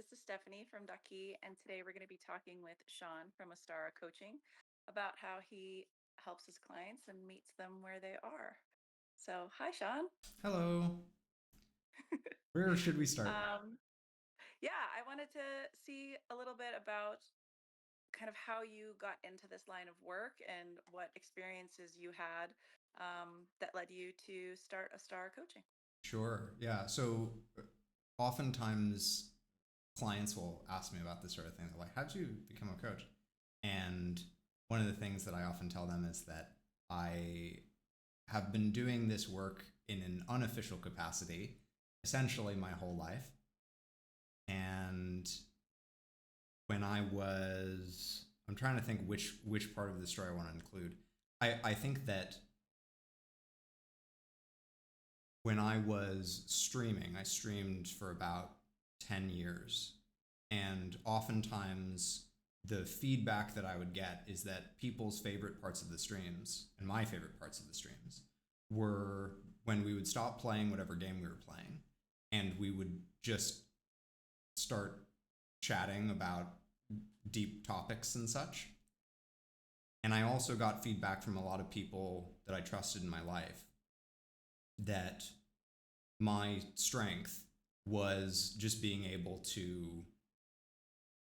This is Stephanie from Ducky, and today we're going to be talking with Sean from Ostara Coaching about how he helps his clients and meets them where they are. So, hi, Sean. Hello. Where should we start? Um, yeah, I wanted to see a little bit about kind of how you got into this line of work and what experiences you had that led you to start Ostara Coaching. Sure. Yeah. So oftentimes clients will ask me about this sort of thing. They're like, how'd you become a coach? And one of the things that I often tell them is that I have been doing this work in an unofficial capacity essentially my whole life. And I'm trying to think which part of the story I want to include. I think that when I was streaming, I streamed for about 10 years. And oftentimes, the feedback that I would get is that people's favorite parts of the streams, and my favorite parts of the streams, were when we would stop playing whatever game we were playing and we would just start chatting about deep topics and such. And I also got feedback from a lot of people that I trusted in my life that my strength was just being able to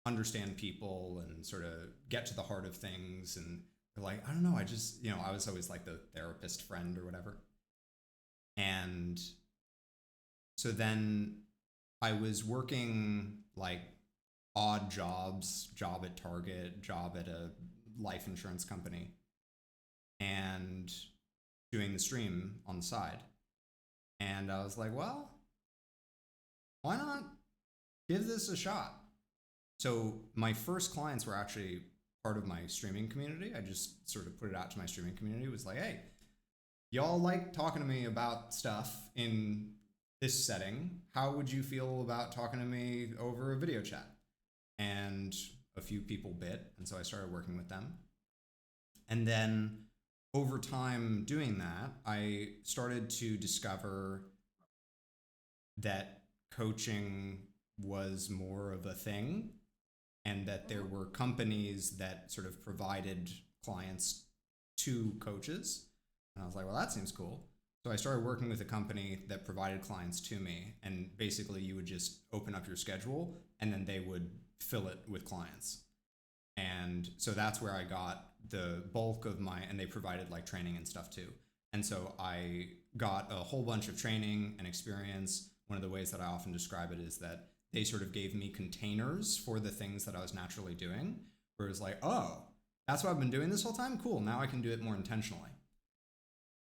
understand people and sort of get to the heart of things. And like, I don't know, I was always like the therapist friend or whatever. And so then I was working like odd jobs, job at Target, job at a life insurance company, and doing the stream on the side. And I was like, well, why not give this a shot? So my first clients were actually part of my streaming community. I just sort of put it out to my streaming community. It was like, hey, y'all like talking to me about stuff in this setting. How would you feel about talking to me over a video chat? And a few people bit, and so I started working with them. And then over time doing that, I started to discover that coaching was more of a thing and that there were companies that sort of provided clients to coaches. And I was like, well, that seems cool. So I started working with a company that provided clients to me. And basically, you would just open up your schedule and then they would fill it with clients. And so that's where I got the bulk of and they provided like training and stuff too. And so I got a whole bunch of training and experience. One of the ways that I often describe it is that they sort of gave me containers for the things that I was naturally doing, where it was like, oh, that's what I've been doing this whole time? Cool, now I can do it more intentionally.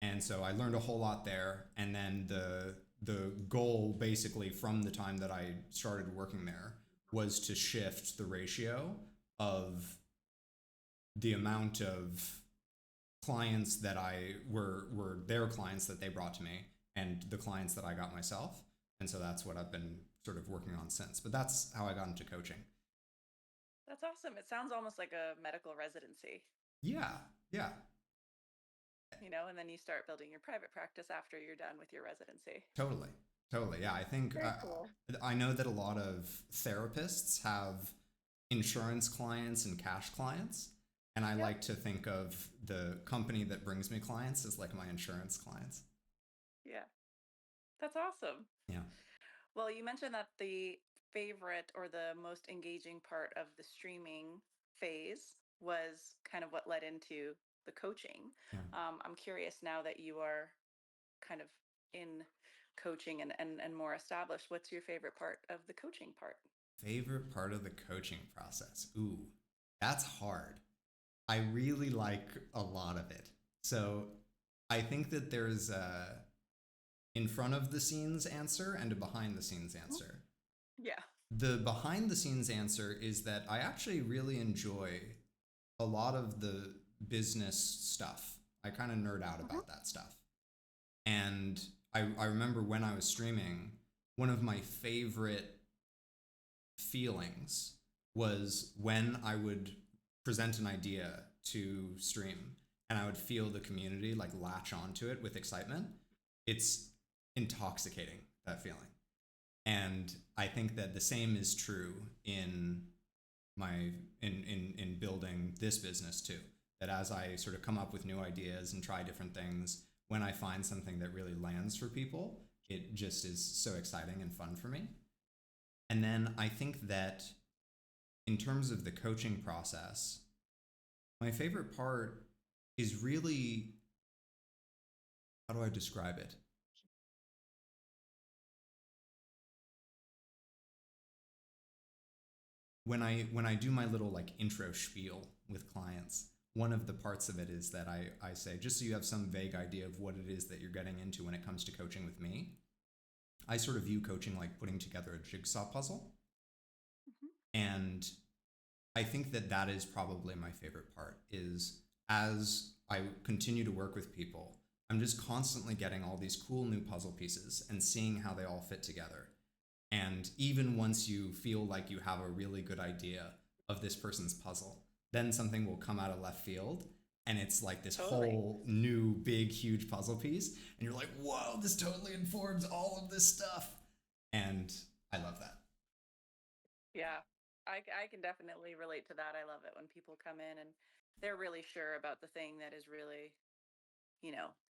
And so I learned a whole lot there. And then the goal basically from the time that I started working there was to shift the ratio of the amount of clients that I were their clients that they brought to me and the clients that I got myself. And so that's what I've been sort of working on since. But that's how I got into coaching. That's awesome. It sounds almost like a medical residency, Yeah, yeah, and then you start building your private practice after you're done with your residency. totally, totally. Yeah, I think Very cool. I know that a lot of therapists have insurance clients and cash clients. And I Yep. like to think of the company that brings me clients as like my insurance clients. Yeah. That's awesome. Yeah. Well, you mentioned that the favorite or the most engaging part of the streaming phase was kind of what led into the coaching. Yeah. I'm curious now that you are kind of in coaching and more established, what's your favorite part of the coaching part? Favorite part of the coaching process? Ooh, that's hard. I really like a lot of it. So I think that there's a in front of the scenes answer and a behind the scenes answer. Yeah. The behind the scenes answer is that I actually really enjoy a lot of the business stuff. I kind of nerd out Mhm. about that stuff. And I remember when I was streaming, one of my favorite feelings was when I would present an idea to stream and I would feel the community like latch onto it with excitement. It's intoxicating, that feeling. And I think that the same is true in my in building this business too. That as I sort of come up with new ideas and try different things, when I find something that really lands for people, it just is so exciting and fun for me. And then I think that in terms of the coaching process, my favorite part is really, how do I describe it? When I do my little like intro spiel with clients, one of the parts of it is that I say, just so you have some vague idea of what it is that you're getting into when it comes to coaching with me, I sort of view coaching like putting together a jigsaw puzzle. Mhm. And I think that that is probably my favorite part, is as I continue to work with people, I'm just constantly getting all these cool new puzzle pieces and seeing how they all fit together. And even once you feel like you have a really good idea of this person's puzzle, then something will come out of left field and it's like this Totally. whole new big huge puzzle piece and you're like, whoa, this totally informs all of this stuff. And I love that. Yeah. I can definitely relate to that. I love it when people come in and they're really sure about the thing that is really,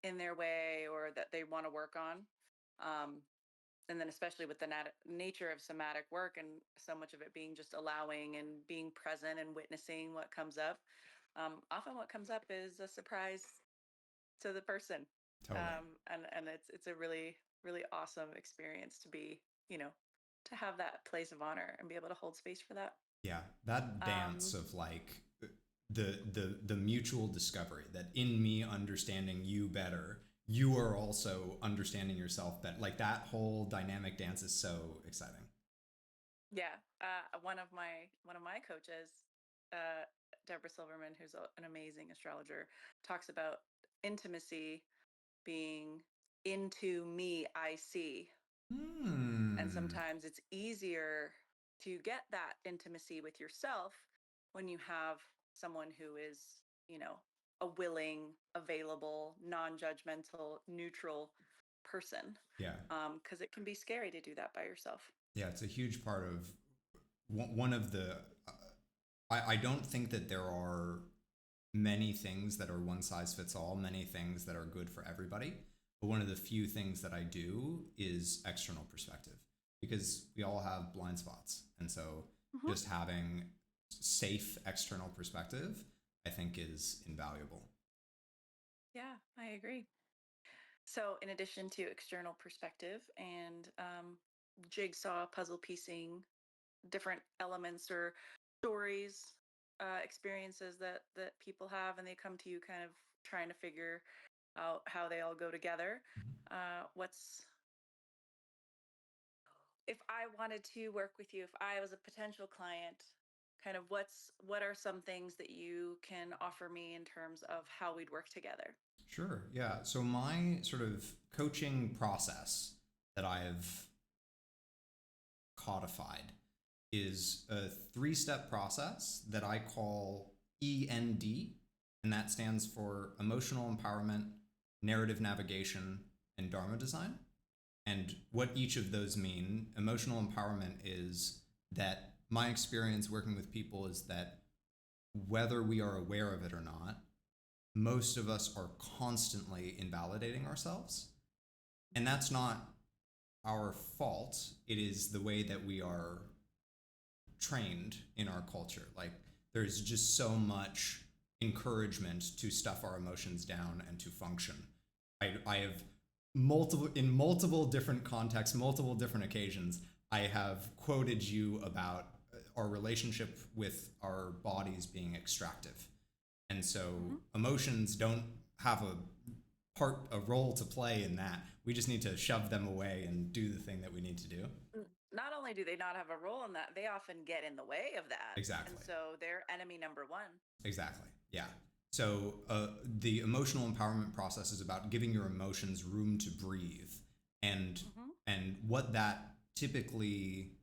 in their way or that they want to work on. Um, and then especially with the nature of somatic work and so much of it being just allowing and being present and witnessing what comes up, often what comes up is a surprise to the person. Totally. And it's a really really awesome experience to be, you know to have that place of honor and be able to hold space for that. Yeah, that dance um of like the mutual discovery that in me understanding you better, you are also understanding yourself better. Like that whole dynamic dance is so exciting. yeah. One of my coaches, Deborah Silverman, who's an amazing astrologer, talks about intimacy being into me I see. And Hmm. sometimes it's easier to get that intimacy with yourself when you have someone who is, you know, a willing, available, non judgmental, neutral person. Yeah. Because it can be scary to do that by yourself. Yeah, it's a huge part of one of the. I don't think that there are many things that are one size fits all, many things that are good for everybody. But one of the few things that I do is external perspective because we all have blind spots. And so Mhm. just having safe external perspective, I think is invaluable. Yeah, I agree. So, in addition to external perspective and jigsaw puzzle piecing, different elements or stories, experiences that people have, and they come to you kind of trying to figure out how they all go together. What's If I wanted to work with you, if I was a potential client, kind of what are some things that you can offer me in terms of how we'd work together? Sure. Yeah. So my sort of coaching process that I've codified is a three-step process that I call END, and that stands for emotional empowerment, narrative navigation, and Dharma design. And what each of those mean, emotional empowerment is that my experience working with people is that whether we are aware of it or not, most of us are constantly invalidating ourselves. And that's not our fault. It is the way that we are trained in our culture. Like there's just so much encouragement to stuff our emotions down and to function. I have multiple different contexts, multiple different occasions, I have quoted you about our relationship with our bodies being extractive. And so Hmm. emotions don't have a role to play in that. We just need to shove them away and do the thing that we need to do. Not only do they not have a role in that, they often get in the way of that, and Exactly. so they're enemy number one. Exactly. Yeah. So the emotional empowerment process is about giving your emotions room to breathe, and Hmm. what that typically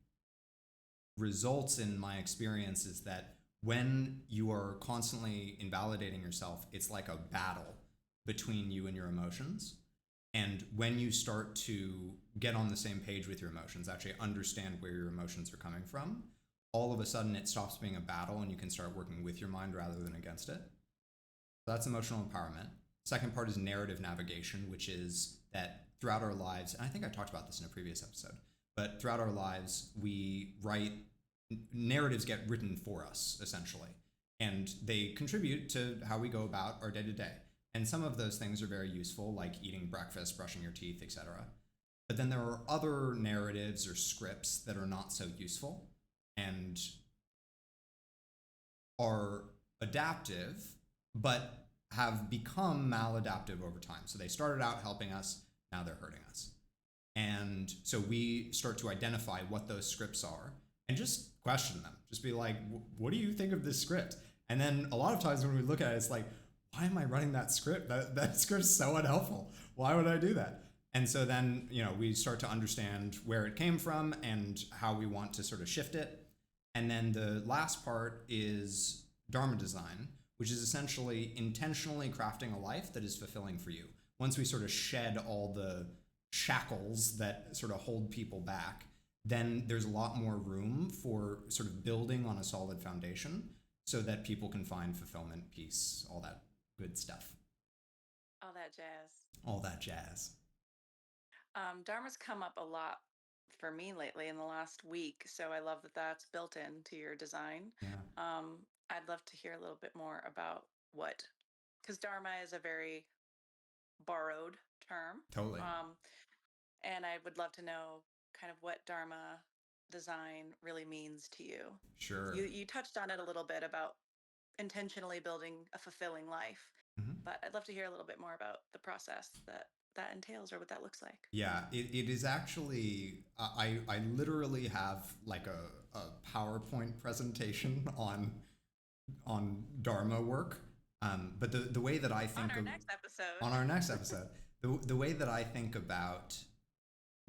results in my experience is that when you are constantly invalidating yourself, it's like a battle between you and your emotions. And when you start to get on the same page with your emotions, actually understand where your emotions are coming from, all of a sudden it stops being a battle and you can start working with your mind rather than against it. So that's emotional empowerment. Second part is narrative navigation, which is that throughout our lives, and I think I talked about this in a previous episode, but throughout our lives, we write narratives get written for us, essentially. And they contribute to how we go about our day to day. And some of those things are very useful, like eating breakfast, brushing your teeth, etc. But then there are other narratives or scripts that are not so useful and are adaptive, but have become maladaptive over time. So they started out helping us, now they're hurting us. And so we start to identify what those scripts are and just question them. Just be like, what do you think of this script? And then a lot of times when we look at it, it's like, why am I running that script? That script's so unhelpful. Why would I do that? And so then, we start to understand where it came from and how we want to sort of shift it. And then the last part is Dharma Design, which is essentially intentionally crafting a life that is fulfilling for you. Once we sort of shed all the shackles that sort of hold people back, then there's a lot more room for sort of building on a solid foundation so that people can find fulfillment, peace, all that good stuff. All that jazz. All that jazz. Dharma's come up a lot for me lately in the last week, so I love that that's built into your design. Yeah, I'd love to hear a little bit more about because Dharma is a very borrowed term. totally. And I would love to know kind of what Dharma design really means to you. Sure. You touched on it a little bit about intentionally building a fulfilling life, Mhm. but I'd love to hear a little bit more about the process that entails or what that looks like. Yeah, it is actually, I literally have like a PowerPoint presentation on Dharma work. But the way that I On think our of next episode. on our next episode, the way that I think about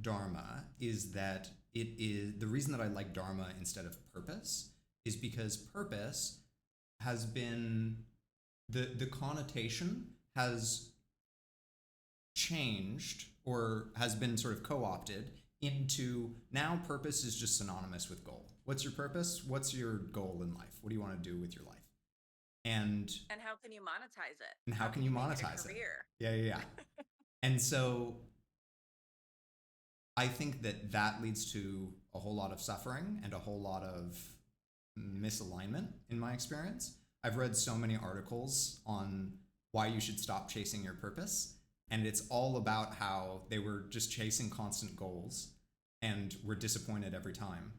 Dharma is that it is the reason that I like Dharma instead of purpose is because purpose has been the connotation has changed or has been sort of co-opted into now purpose is just synonymous with goal. What's your purpose? What's your goal in life? What do you want to do with your life? And And how can you monetize it? and how can you make it a monetize it? career? Yeah. And so I think that that leads to a whole lot of suffering and a whole lot of misalignment in my experience. I've read so many articles on why you should stop chasing your purpose, and it's all about how they were just chasing constant goals and were disappointed every time.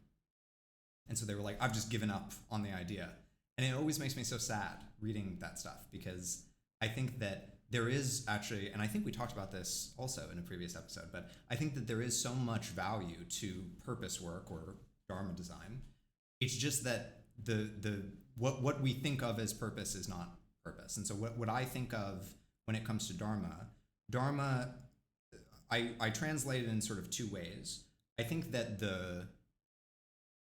And so they were like, I've just given up on the idea. And it always makes me so sad reading that stuff because I think that there is actually, and I think we talked about this also in a previous episode, but I think that there is so much value to purpose work or Dharma design. It's just that what we think of as purpose is not purpose. And so what I think of when it comes to Dharma, I translate it in sort of two ways. I think that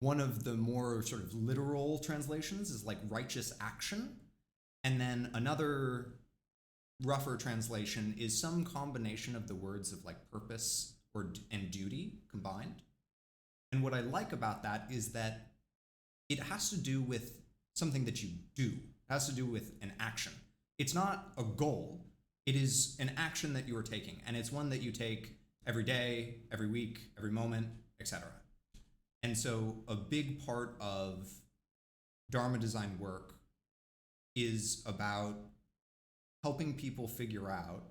one of the more sort of literal translations is like righteous action. And then another rougher translation is some combination of the words of like purpose and duty combined. And what I like about that is that it has to do with something that you do. It has to do with an action. It's not a goal. It is an action that you are taking, and it's one that you take every day, every week, every moment, etc. And so a big part of Dharma design work is about helping people figure out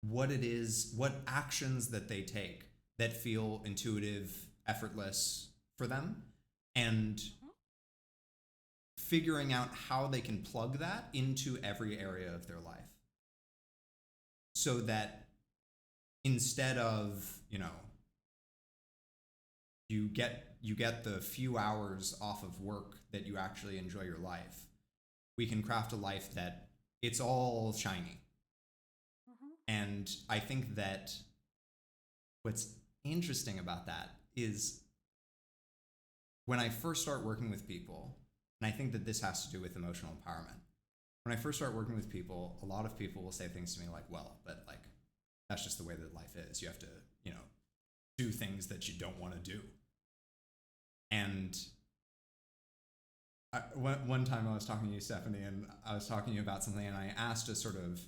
what it is, what actions that they take that feel intuitive, effortless for them, and figuring out how they can plug that into every area of their life. So that instead of, you get the few hours off of work that you actually enjoy your life, we can craft a life that it's all shiny. And I think that what's interesting about that is when I first start working with people, and I think that this has to do with emotional empowerment. When I first start working with people, a lot of people will say things to me like, well, but like, that's just the way that life is. You have to, you know, do things that you don't want to do. And one time I was talking to you, Stephanie, and I was talking to you about something, and I asked a sort of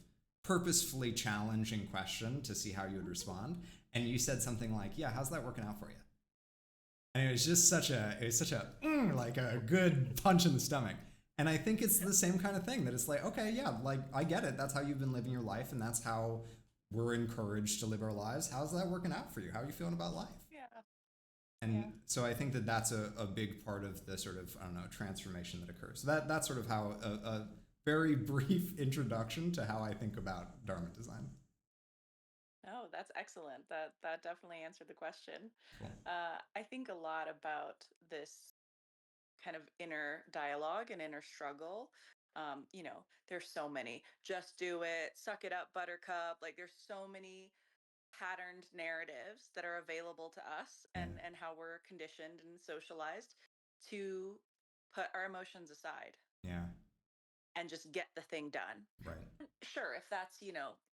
purposefully challenging question to see how you would respond. And you said something like, yeah, how's that working out for you? And it was just such a like a good punch in the stomach. And I think it's the same kind of thing, that it's like, okay, yeah, like I get it. That's how you've been living your life, and that's how we're encouraged to live our lives. How's that working out for you? How are you feeling about life? Yeah. And Yeah. so I think that that's a big part of the sort of, I don't know, transformation that occurs. So that's sort of how a very brief introduction to how I think about Dharma design. Oh, that's excellent. That definitely answered the question. Cool. I think a lot about this kind of inner dialogue and inner struggle. There's so many. Just do it. Suck it up, Buttercup. Like there's so many patterned narratives that are available to us, Yeah. and how we're conditioned and socialized to put our emotions aside Yeah. and just get the thing done. Right. Sure, if that's,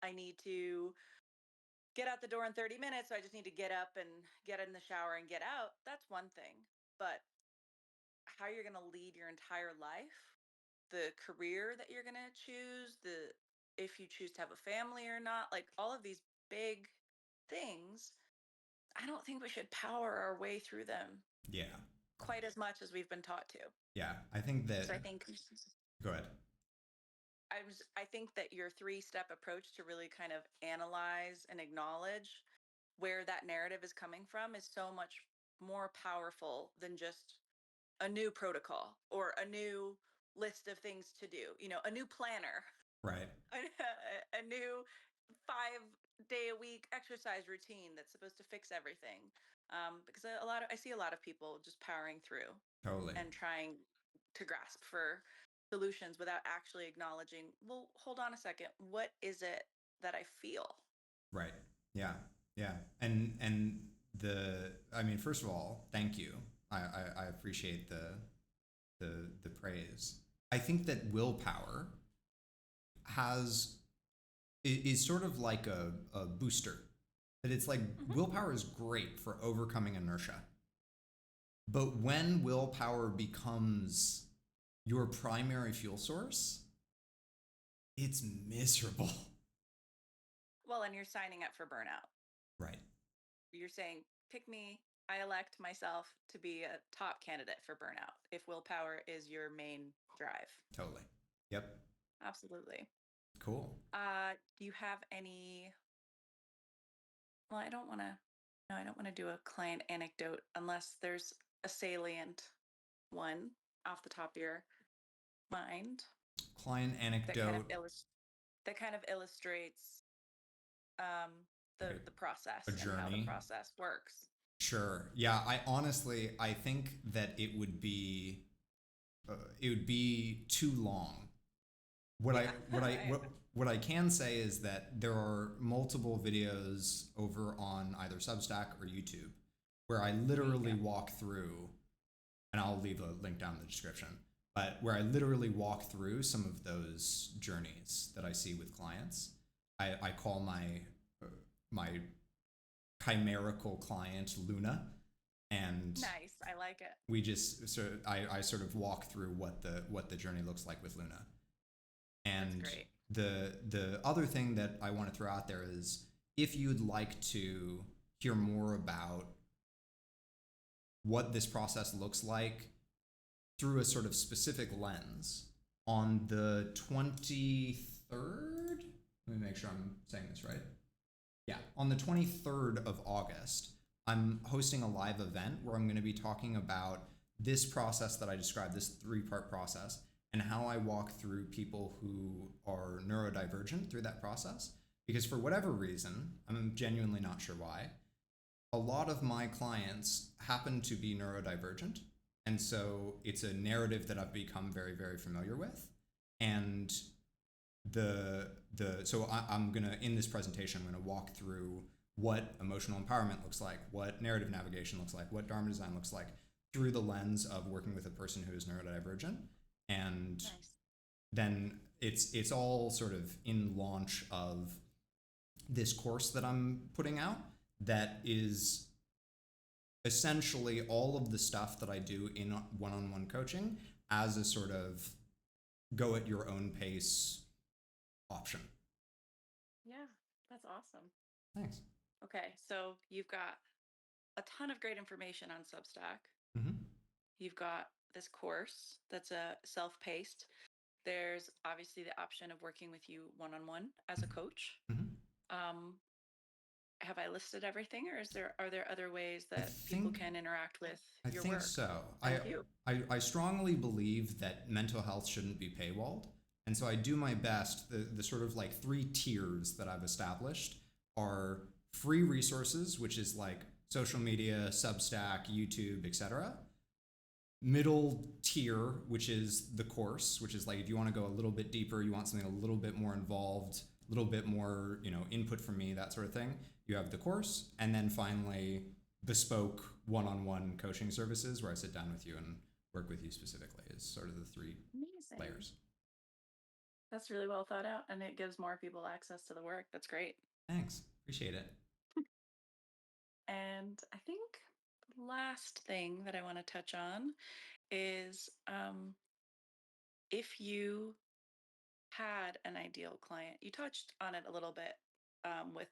I need to get out the door in 30 minutes, so I just need to get up and get in the shower and get out, that's one thing. But how you're going to lead your entire life, the career that you're going to choose, the if you choose to have a family or not, like all of these big things, I don't think we should power our way through them Yeah. quite as much as we've been taught to. Yeah. I think that. So I think Go ahead. I think that your three-step approach to really kind of analyze and acknowledge where that narrative is coming from is so much more powerful than just a new protocol or a new list of things to do, a new planner, Right. a new 5-day a week exercise routine that's supposed to fix everything. Because I see a lot of people just powering through Totally. and trying to grasp for solutions without actually acknowledging, well, hold on a second, what is it that I feel? Right. Yeah. Yeah. And I mean, first of all, thank you. I appreciate the praise. I think that willpower is sort of like a booster. That it's like, Mm-hmm. willpower is great for overcoming inertia. But when willpower becomes your primary fuel source, it's miserable. Well, and you're signing up for burnout. Right. You're saying, pick me. I elect myself to be a top candidate for burnout if willpower is your main drive. Totally. Yep. Absolutely. Cool. Do you have any? Well, I don't want to do a client anecdote unless there's a salient one off the top of your mind Client that kind of anecdote. illustrates um, Like the a process and how the journey. process works. Sure. Yeah. I think that it would be too long. What I Yeah. what I what I can say is that there are multiple videos over on either Substack or YouTube where I literally walk through, and I'll leave a link down in the description, but where I literally walk through some of those journeys that I see with clients. I call my chimerical client Luna, and Nice. I like it. we just I sort of walk through what the journey looks like with Luna. That's And great. the other thing that I want to throw out there is, if you'd like to hear more about what this process looks like through a sort of specific lens, on the 23rd, let me make sure I'm saying this right. Yeah, on the 23rd of August, I'm hosting a live event where I'm going to be talking about this process that I described, this 3-part process, and how I walk through people who are neurodivergent through that process. Because for whatever reason, I'm genuinely not sure why, a lot of my clients happen to be neurodivergent. And so it's a narrative that I've become very, very familiar with. And I'm gonna, in this presentation, I'm gonna walk through what emotional empowerment looks like, what narrative navigation looks like, what Dharma design looks like, through the lens of working with a person who is neurodivergent. And Nice. then it's all sort of in launch of this course that I'm putting out that is essentially all of the stuff that I do in one-on-one coaching as a sort of go at your own pace option. Yeah, that's awesome. Thanks. Okay, so you've got a ton of great information on Substack. Mm-hmm. You've got this course that's a self-paced. There's obviously the option of working with you one-on-one as a coach. Mm-hmm. Um, have I listed everything, or are there other ways I that people think can interact with I your think work so. and with you? I strongly believe that mental health shouldn't be paywalled. And so I do my best. The sort of like three tiers that I've established are free resources, which is like social media, Substack, YouTube, etc. Middle tier, which is the course, which is like if you want to go a little bit deeper, you want something a little bit more involved, a little bit more, input from me, that sort of thing. You have the course, and then finally bespoke one-on-one coaching services where I sit down with you and work with you specifically is sort of the three Amazing. layers. That's really well thought out, and it gives more people access to the work. That's great. Thanks. Appreciate it. And I think the last thing that I want to touch on is if you had an ideal client. You touched on it a little bit with,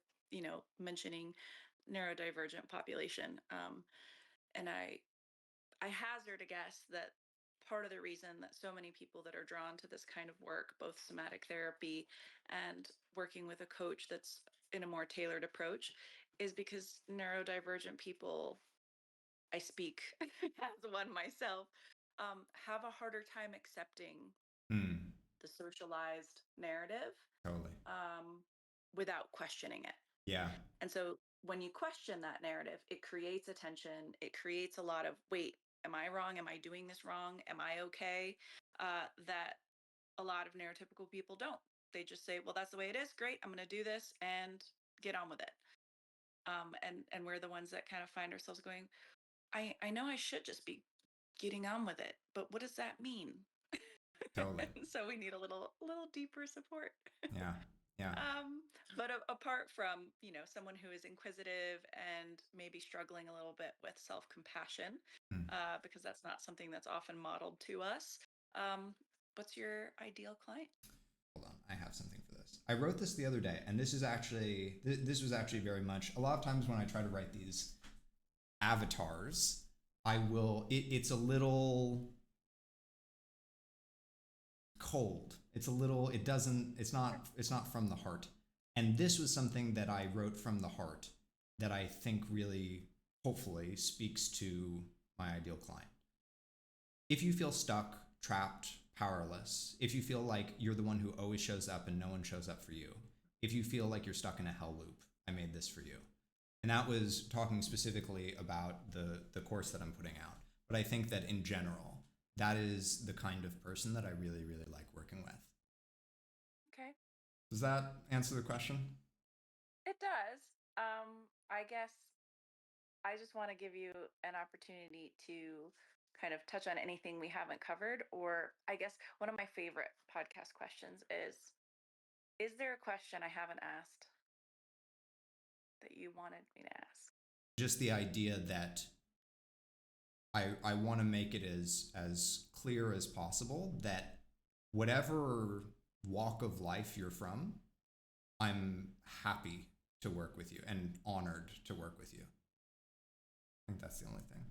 mentioning neurodivergent population. And I hazard a guess that part of the reason that so many people that are drawn to this kind of work, both somatic therapy and working with a coach that's in a more tailored approach, is because neurodivergent people, I speak as one myself, have a harder time accepting Hmm. the socialized narrative Totally. um, without questioning it. Yeah. And so when you question that narrative, it creates a tension. It creates a lot of, wait, am I wrong? Am I doing this wrong? Am I okay? That a lot of neurotypical people don't. They just say, well, that's the way it is. Great. I'm going to do this and get on with it. And we're the ones that kind of find ourselves going, I know I should just be getting on with it, but what does that mean? Totally. So we need a little deeper support. Yeah. Yeah. um, but apart from, someone who is inquisitive and maybe struggling a little bit with self-compassion, Hmm. because that's not something that's often modeled to us, what's your ideal client? Hold on, I have something for this. I wrote this the other day, and this was actually very much a lot of times when I try to write these avatars, it's a little cold. It's not from the heart. And this was something that I wrote from the heart that I think really hopefully speaks to my ideal client. If you feel stuck, trapped, powerless, if you feel like you're the one who always shows up and no one shows up for you, if you feel like you're stuck in a hell loop, I made this for you. And that was talking specifically about the course that I'm putting out. But I think that in general, that is the kind of person that I really, really like working with. Okay. Does that answer the question? It does. I guess I just want to give you an opportunity to kind of touch on anything we haven't covered. Or I guess one of my favorite podcast questions is there a question I haven't asked that you wanted me to ask? Just the idea that I want to make it as clear as possible that whatever walk of life you're from, I'm happy to work with you and honored to work with you. I think that's the only thing.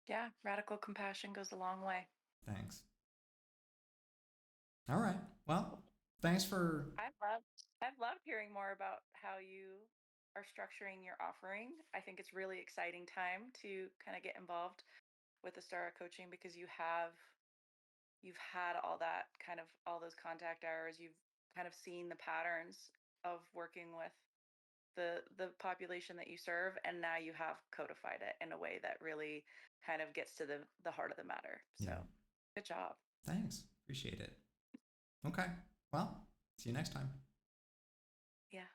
Yeah, radical compassion goes a long way. Thanks. All right. Well, thanks for. I've loved hearing more about how you are structuring your offering. I think it's really exciting time to kind of get involved with Ostara Coaching because you've had all that kind of all those contact hours. You've kind of seen the patterns of working with the population that you serve, and now you have codified it in a way that really kind of gets to the heart of the matter. So Yeah. good job. Thanks. Appreciate it. Okay. Well, see you next time. Yeah.